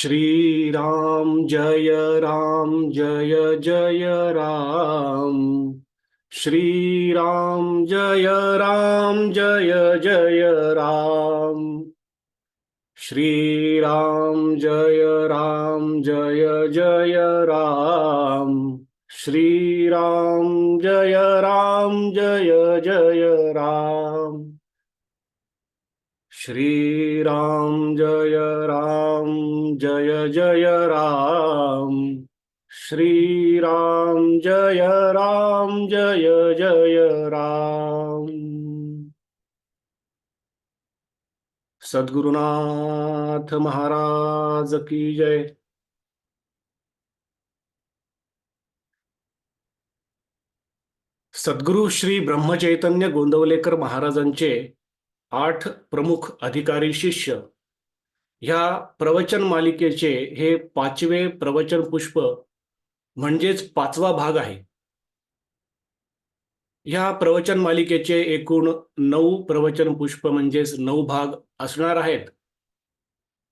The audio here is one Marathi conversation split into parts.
श्री राम जय जय राम। श्री राम जय जय राम। श्री राम जय जय राम। श्री राम जय जय राम। श्री राम जय जय राम। श्री राम जय जय राम। सद्गुरुनाथ महाराज की जय। सद्गुरु श्री ब्रह्मचैतन्य गोंदवलेकर महाराजांचे 8 प्रमुख अधिकारी शिष्य ह्या प्रवचन मालिकेचे हे 5वे प्रवचन पुष्प म्हणजेच 5वा भाग आहे. ह्या प्रवचन मालिकेचे एकूण 9 प्रवचन पुष्प म्हणजेच 9 भाग असणार आहेत.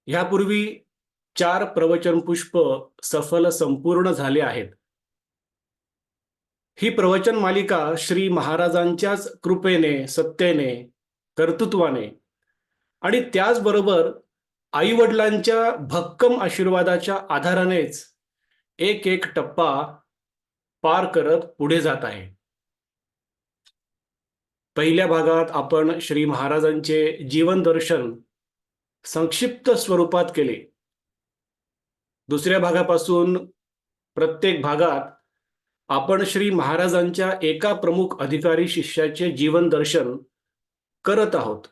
ह्यापूर्वी 4 प्रवचन पुष्प सफल संपूर्ण झाले आहेत. ही प्रवचन मालिका श्री महाराजांच्याच कृपेने, सत्तेने, कर्तृत्वाने आणि त्याचबरोबर आई वडिलांच्या भक्कम आशीर्वादाच्या आधारानेच एक एक टप्पा पार करत पुढे जात आहे. पहिल्या भागात आपण श्री महाराजांचे जीवन दर्शन संक्षिप्त स्वरूपात केले. दुसऱ्या भागापासून प्रत्येक भागात आपण श्री महाराजांच्या एका प्रमुख अधिकारी शिष्याचे जीवन दर्शन करत आहोत.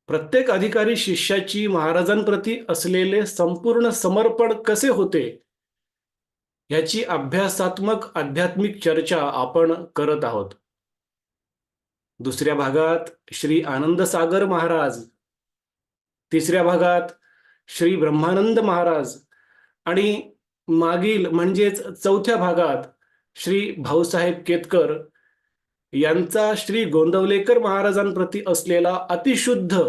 प्रत्येक अधिकारी शिष्याची महाराजांप्रती असलेले संपूर्ण समर्पण कसे होते याची अभ्यासात्मक आध्यात्मिक चर्चा आपण करत आहोत. दुसऱ्या भागात श्री आनंदसागर महाराज, तिसऱ्या भागात श्री ब्रह्मानंद महाराज आणि मागील म्हणजेच चौथ्या भागात श्री भाऊसाहेब केतकर यांचा श्री गोंदवलेकर महाराजांप्रती असलेला अतिशुद्ध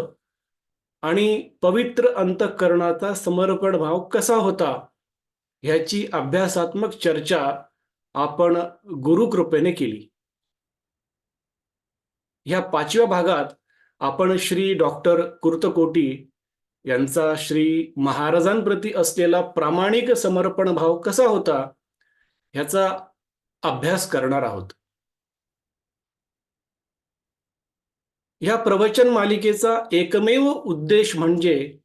आणि पवित्र अंतःकरणाचा समर्पण भाव कसा होता ह्याची अभ्यासात्मक चर्चा आपण गुरुकृपेने केली. ह्या 5व्या भागात आपण श्री डॉक्टर कुर्तकोटी यांचा श्री महाराजांप्रती असलेला प्रामाणिक समर्पण भाव कसा होता ह्याचा अभ्यास करणार आहोत. ह्या प्रवचन मालिकेचा एकमेव उद्देश म्हणजे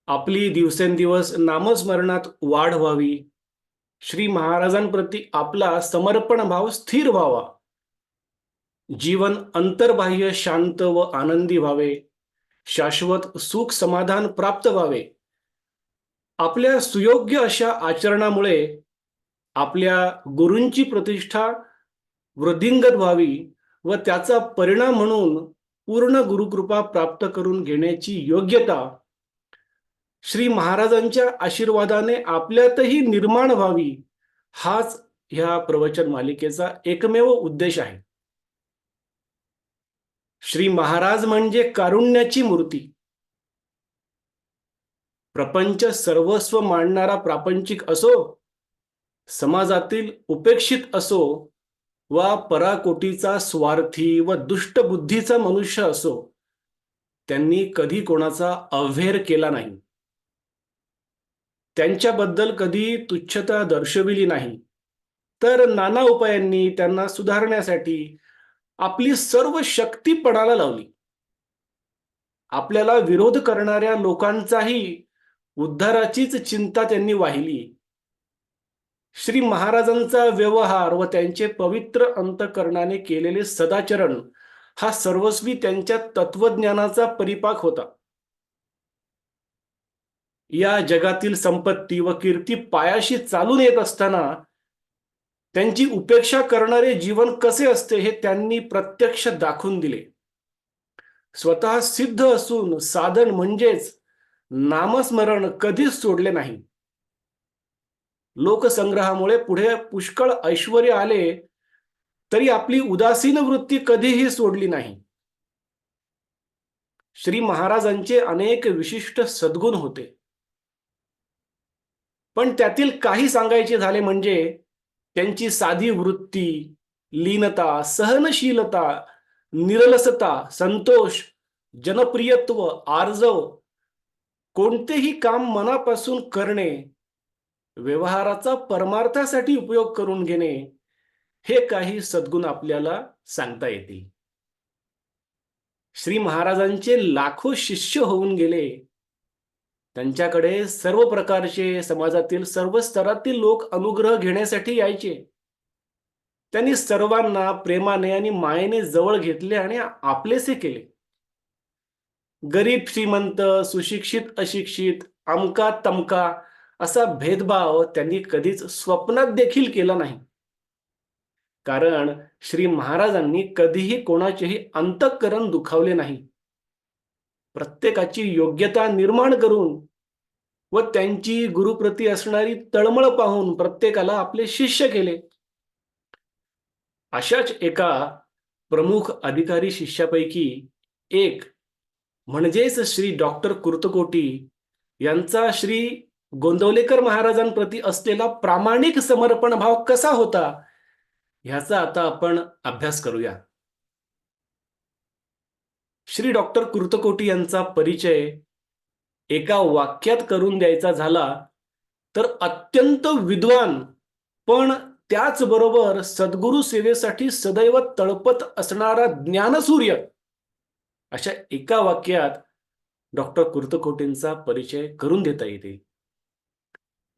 आपली दिवसेंदिवस नामस्मरणात वाढ व्हावी, श्री महाराजांप्रती आपला समर्पण भाव स्थिर व्हावा, जीवन अंतर्बाह्य शांत व आनंदी व्हावे, शाश्वत सुख समाधान प्राप्त व्हावे. आपल्या सुयोग्य अशा आचरणामुळे आपल्या गुरूंची प्रतिष्ठा वृद्धिंगत व्हावी व त्याचा परिणाम म्हणून पूर्ण गुरुकृपा प्राप्त करून घेण्याची योग्यता श्री महाराजांच्या आशीर्वादाने आपल्यातही निर्माण व्हावी, हाच ह्या प्रवचन मालिकेचा एकमेव उद्देश आहे. श्री महाराज म्हणजे कारुण्याची मूर्ती. प्रपंच सर्वस्व मांडणारा प्रापंचिक असो, समाजातील उपेक्षित असो वा पराकोटीचा स्वार्थी व दुष्ट बुद्धीचा मनुष्य असो, त्यांनी कधी कोणाचा अव्हेर केला नाही, त्यांच्याबद्दल कधी तुच्छता दर्शविली नाही, तर नाना उपायांनी त्यांना सुधारण्यासाठी आपली सर्व शक्ती पणाला लावली. आपल्याला विरोध करणाऱ्या लोकांचाही उद्धाराचीच चिंता त्यांनी वाहिली. श्री महाराजांचा व्यवहार व त्यांचे पवित्र अंतःकरणाने केलेले सदाचरण हा सर्वस्वी त्यांच्या तत्वज्ञानाचा परिपाक होता. या जगातील संपत्ती व कीर्ती पायाशी चालून येत असताना त्यांची उपेक्षा करणारे जीवन कसे असते हे त्यांनी प्रत्यक्ष दाखवून दिले. स्वतः सिद्ध असून साधन म्हणजेच नामस्मरण कधीच सोडले नाही. लोकसंग्रहामुळे पुढे पुष्कळ ऐश्वर्य आले तरी आपली उदासीन वृत्ती कधीही सोडली नाही. श्री महाराजांचे अनेक विशिष्ट सद्गुण होते, पण त्यातील काही सांगायचे झाले म्हणजे त्यांची साधी वृत्ती, लीनता, सहनशीलता, निरलसता, संतोष, जनप्रियत्व, आर्जव, कोणतेही काम मनापासून करणे, व्यवहाराचा परमार्थासाठी उपयोग करून घेणे, हे काही सद्गुण आपल्याला सांगता येतील. श्री महाराजांचे लाखो शिष्य होऊन गेले. त्यांच्याकडे सर्व प्रकारचे, समाजातील सर्व स्तरातील लोक अनुग्रह घेण्यासाठी यायचे. त्यांनी सर्वांना प्रेमाने आणि मायेने जवळ घेतले आणि आपलेसे केले. गरीब श्रीमंत, सुशिक्षित अशिक्षित, अमका तमका असा भेदभाव त्यांनी कधीच स्वप्नात देखील केला नाही. कारण श्री महाराजांनी कधीही कोणाचेही अंतःकरण दुखावले नाही. प्रत्येकाची योग्यता निर्माण करून व त्यांची गुरुप्रती असणारी तळमळ पाहून प्रत्येकाला आपले शिष्य केले. अशाच एका प्रमुख अधिकारी शिष्यापैकी एक म्हणजेच श्री डॉक्टर कुर्तकोटी यांचा श्री गोंदवलेकर महाराजांप्रती असलेला प्रामाणिक समर्पण भाव कसा होता, ह्याचा आता आपण अभ्यास करूया. श्री डॉक्टर कुर्तकोटी यांचा परिचय एका वाक्यात करून द्यायचा झाला तर अत्यंत विद्वान, पण त्याचबरोबर सद्गुरु सेवेसाठी सदैव तळपत असणारा ज्ञानसूर्य, अशा एका वाक्यात डॉक्टर कुर्तकोटींचा परिचय करून देता येते.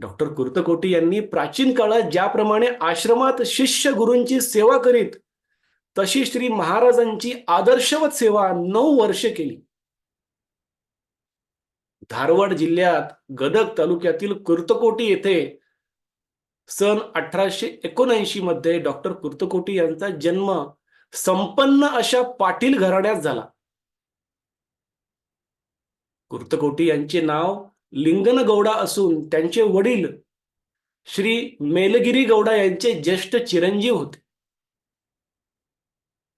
डॉक्टर कुर्तकोटी यांनी प्राचीन काळात ज्याप्रमाणे आश्रमात शिष्य गुरूंची सेवा करीत, तशी श्री महाराजांची आदर्शवत सेवा 9 वर्षे केली. धारवाड जिल्ह्यात गदग तालुक्यातील कुर्तकोटी येथे सन 1879 मध्ये डॉक्टर कुर्तकोटी यांचा जन्म संपन्न अशा पाटील घराण्यात झाला. कुर्तकोटी यांचे नाव लिंगनगौडा असून त्यांचे वडील श्री मेलगिरी गौडा यांचे ज्येष्ठ चिरंजीव होते.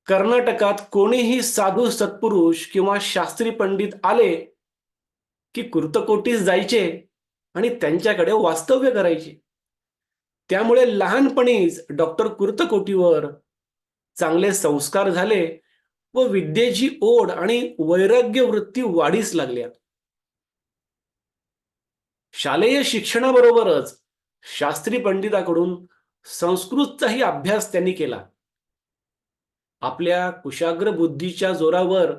कर्नाटकात कोणीही साधू सत्पुरुष किंवा शास्त्री पंडित आले की कुर्तकोटीस जायचे आणि त्यांच्याकडे वास्तव्य करायचे. त्यामुळे लहानपणीच डॉक्टर कुर्तकोटीवर चांगले संस्कार झाले व विद्येची ओढ आणि वैराग्य वृत्ती वाढीस लागल्या. शालेय शिक्षणाबरोबरच शास्त्री पंडिताकडून संस्कृतचाही अभ्यास त्यांनी केला. आपल्या कुशाग्र बुद्धीच्या जोरावर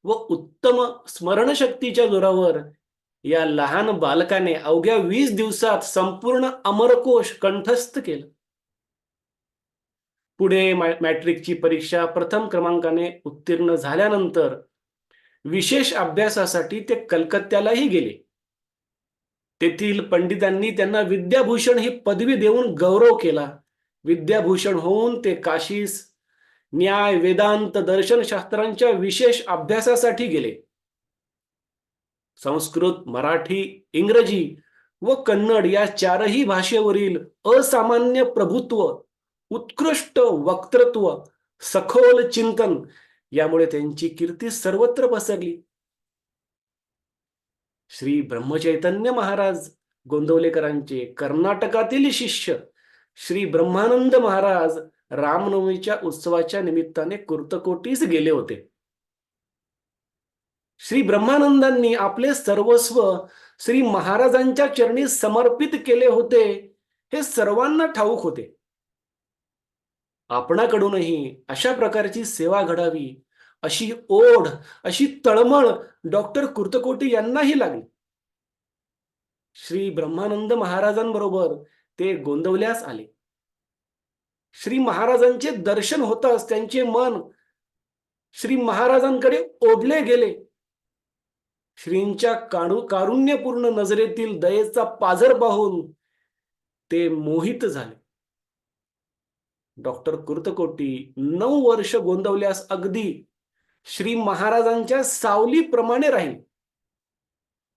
व उत्तम स्मरणशक्तीच्या जोरावर या लहान बालकाने अवघ्या 20 दिवसात संपूर्ण अमरकोश कंठस्थ केलं. पुढे मॅट्रिकची परीक्षा प्रथम क्रमांकाने उत्तीर्ण झाल्यानंतर विशेष अभ्यासासाठी ते कलकत्त्यालाही गेले. तेथील पंडितांनी त्यांना विद्याभूषण ही पदवी देऊन गौरव केला. विद्याभूषण होऊन ते काशीस न्याय, वेदांत, दर्शनशास्त्रांच्या विशेष अभ्यासासाठी गेले. संस्कृत, मराठी, इंग्रजी व कन्नड या 4ही भाषेवरील असामान्य प्रभुत्व, उत्कृष्ट वक्तृत्व, सखोल चिंतन यामुळे त्यांची कीर्ती सर्वत्र पसरली. श्री ब्रह्मचैतन्य महाराज गोंदवलेकरांचे कर्नाटकातील शिष्य श्री ब्रह्मानंद महाराज रामनवमीच्या उत्सवाच्या निमित्ताने कुर्तकोटीस गेले होते. श्री ब्रह्मानंदांनी आपले सर्वस्व श्री महाराजांच्या चरणी समर्पित केले होते, हे सर्वांना ठाऊक होते. आपणाकडूनही अशा प्रकारची सेवा घडावी अशी ओढ, अशी तळमळ डॉक्टर कुर्तकोटी यांनाही लागली. श्री ब्रह्मानंद महाराजांबरोबर ते गोंदवल्यास आले. श्री महाराजांचे दर्शन होताच त्यांचे मन श्री महाराजांकडे ओढले गेले. श्रींच्या कारुण्यपूर्ण नजरेतील दयेचा पाझर पाहून ते मोहित झाले. डॉक्टर कुर्तकोटी 9 वर्ष गोंदवल्यास अगदी श्री महाराजांच्या सावलीप्रमाणे राहिले.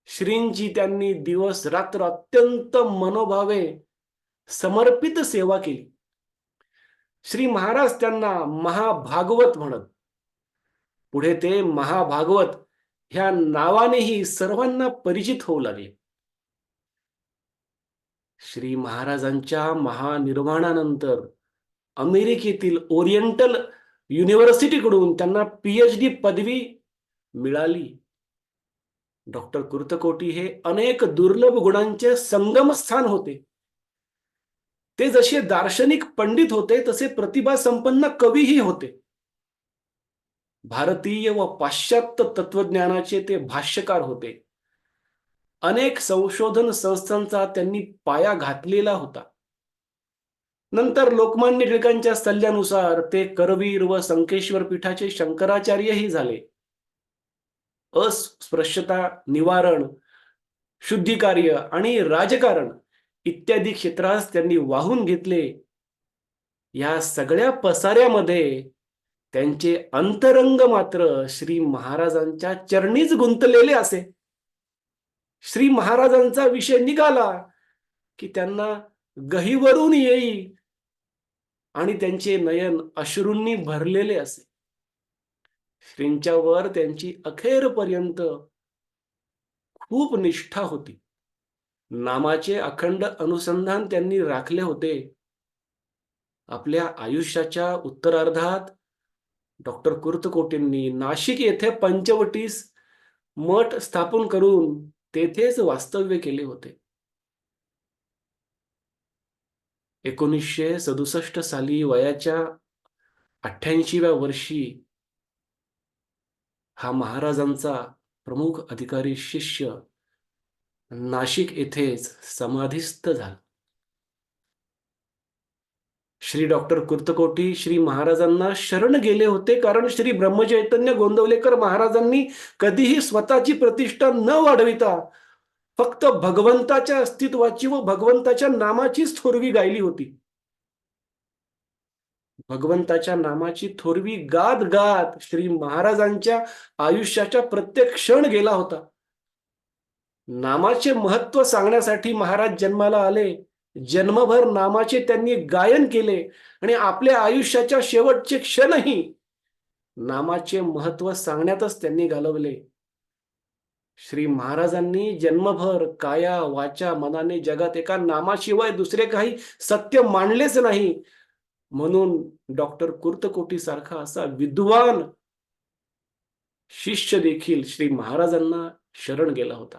श्रींची त्यांनी दिवस रात्र अत्यंत मनोभावे समर्पित सेवा केली. श्री महाराज त्यांना महाभागवत म्हणत. पुढे ते महाभागवत ह्या नावानेही सर्वांना परिचित होऊ लागले. श्री महाराजांच्या महानिर्वाणानंतर अमेरिकेतील ओरिएंटल युनिव्हर्सिटीकडून त्यांना पीएचडी पदवी मिळाली. डॉक्टर कुर्तकोटी हे अनेक दुर्लभ गुणांचे संगमस्थान होते. ते जसे दार्शनिक पंडित होते, तसे प्रतिभासंपन्न कवीही होते. भारतीय व पाश्चात्य तत्वज्ञानाचे ते भाष्यकार होते. अनेक संशोधन संस्थांचा त्यांनी पाया घातलेला होता. नंतर लोकमान्य टिळकांच्या सल्ल्यानुसार ते करवीर व संकेश्वर पीठाचे शंकराचार्यही झाले. अस्पृश्यता निवारण, शुद्धिकार्य आणि राजकारण इत्यादी क्षेत्रास त्यांनी वाहून घेतले. या सगळ्या पसाऱ्यामध्ये त्यांचे अंतरंग मात्र श्री महाराजांच्या चरणीच गुंतलेले असे. श्री महाराजांचा विषय निघाला की त्यांना गहिवरून येई आणि त्यांचे नयन अश्रूंनी भरलेले असे. श्रींच्यावर त्यांची अखेरपर्यंत खूप निष्ठा होती. नामाचे अखंड अनुसंधान त्यांनी राखले होते. आपल्या आयुष्याच्या उत्तरार्धात डॉक्टर कुर्तकोटींनी नाशिक येथे पंचवटीस मठ स्थापन करून तेथेच वास्तव्य केले होते. 1967 साली वयाच्या 88व्या वर्षी हा महाराजांचा प्रमुख अधिकारी शिष्य नाशिक येथेच समाधिस्थ झाला. श्री डॉक्टर कुर्तकोटी श्री महाराजांना शरण गेले होते, कारण श्री ब्रह्मचैतन्य गोंदवलेकर महाराजांनी कधीही स्वतःची प्रतिष्ठा न वाढविता फक्त भगवंताच्या अस्तित्वाची व भगवंताच्या नामाचीच थोरवी गायली होती. भगवंताच्या नामाची थोरवी गात गात श्री महाराजांच्या आयुष्याचा प्रत्येक क्षण गेला होता. नामाचे महत्त्व सांगण्यासाठी महाराज जन्माला आले. जन्मभर नामाचे त्यांनी गायन केले आणि आपल्या आयुष्याच्या शेवटचे क्षणही नामाचे महत्त्व सांगण्यातच त्यांनी घालवले. श्री महाराजांनी जन्मभर काया वाचा मनाने जगात एका नामाशिवाय दुसरे काही सत्य मानलेच नाही. म्हणून डॉक्टर कुर्तकोटी सारखा असा विद्वान शिष्य देखील श्री महाराजांना शरण गेला होता.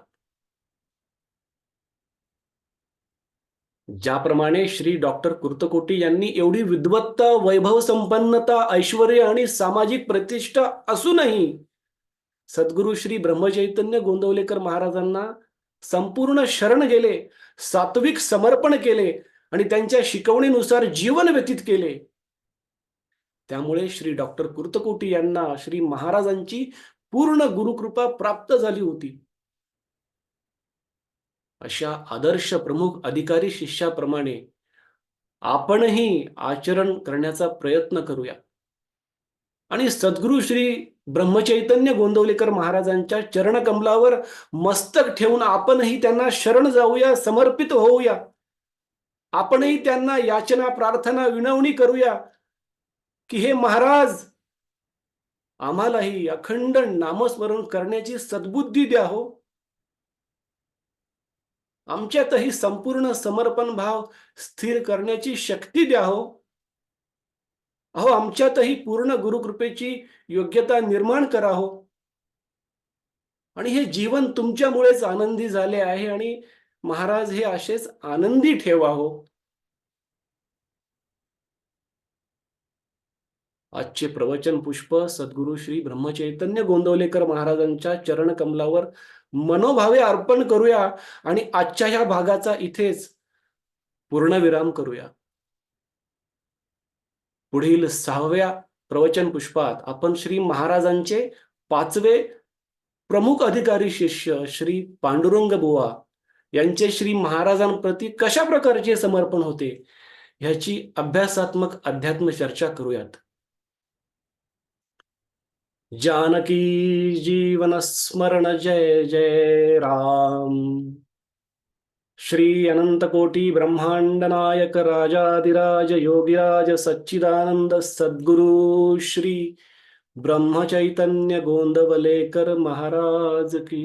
ज्याप्रमाणे श्री डॉक्टर कुर्तकोटी यांनी एवढी विद्वत्ता, वैभव संपन्नता, ऐश्वर्य आणि सामाजिक प्रतिष्ठा असूनही सद्गुरु श्री ब्रह्मचैतन्य गोंदवलेकर महाराजांना संपूर्ण शरण गेले, सात्विक समर्पण केले आणि त्यांच्या शिकवणीनुसार जीवन व्यतीत केले. त्यामुळे श्री डॉक्टर कुर्तकोटी यांना श्री महाराजांची पूर्ण गुरुकृपा प्राप्त झाली होती. अशा आदर्श प्रमुख अधिकारी शिष्याप्रमाणे आपणही आचरण करण्याचा प्रयत्न करूया आणि सद्गुरु श्री ब्रह्मचैतन्य गोंदवलेकर महाराजांच्या चरणकमलावर मस्तक ठेवून आपणही त्यांना शरण जाऊया, समर्पित होऊया. आपणही त्यांना याचना, प्रार्थना, विनवणी करूया की हे महाराज, आम्हालाही अखंड नामस्मरण करण्याची सद्बुद्धी द्या हो. आमच्यातही संपूर्ण समर्पण भाव स्थिर करण्याची शक्ती द्या हो. अहो, आमच्यातही पूर्ण गुरुकृपेची योग्यता निर्माण करा हो. आणि हे जीवन तुमच्यामुळेच आनंदी झाले आहे आणि महाराज हे असेच आनंदी ठेवा हो. आजचे प्रवचन पुष्प सद्गुरु श्री ब्रह्मचैतन्य गोंदवलेकर महाराजांच्या चरण कमलावर मनोभावे अर्पण करूया आणि आजच्या ह्या भागाचा इथेच पूर्णविराम करूया. पुढील 6व्या प्रवचन पुष्पात आपण श्री महाराजांचे 5वे प्रमुख अधिकारी शिष्य श्री पांडुरंग बुवा यांचे श्री महाराजांप्रती कशा प्रकारचे समर्पण होते ह्याची अभ्यासात्मक अध्यात्म चर्चा करूयात. जानकी जीवन स्मरण जय जय राम. श्री अनंत कोटी ब्रह्मांड नायक राजाधिराज योगिराज सच्चिदानंद सद्गुरु श्री ब्रह्मचैतन्य गोंदवलेकर महाराज की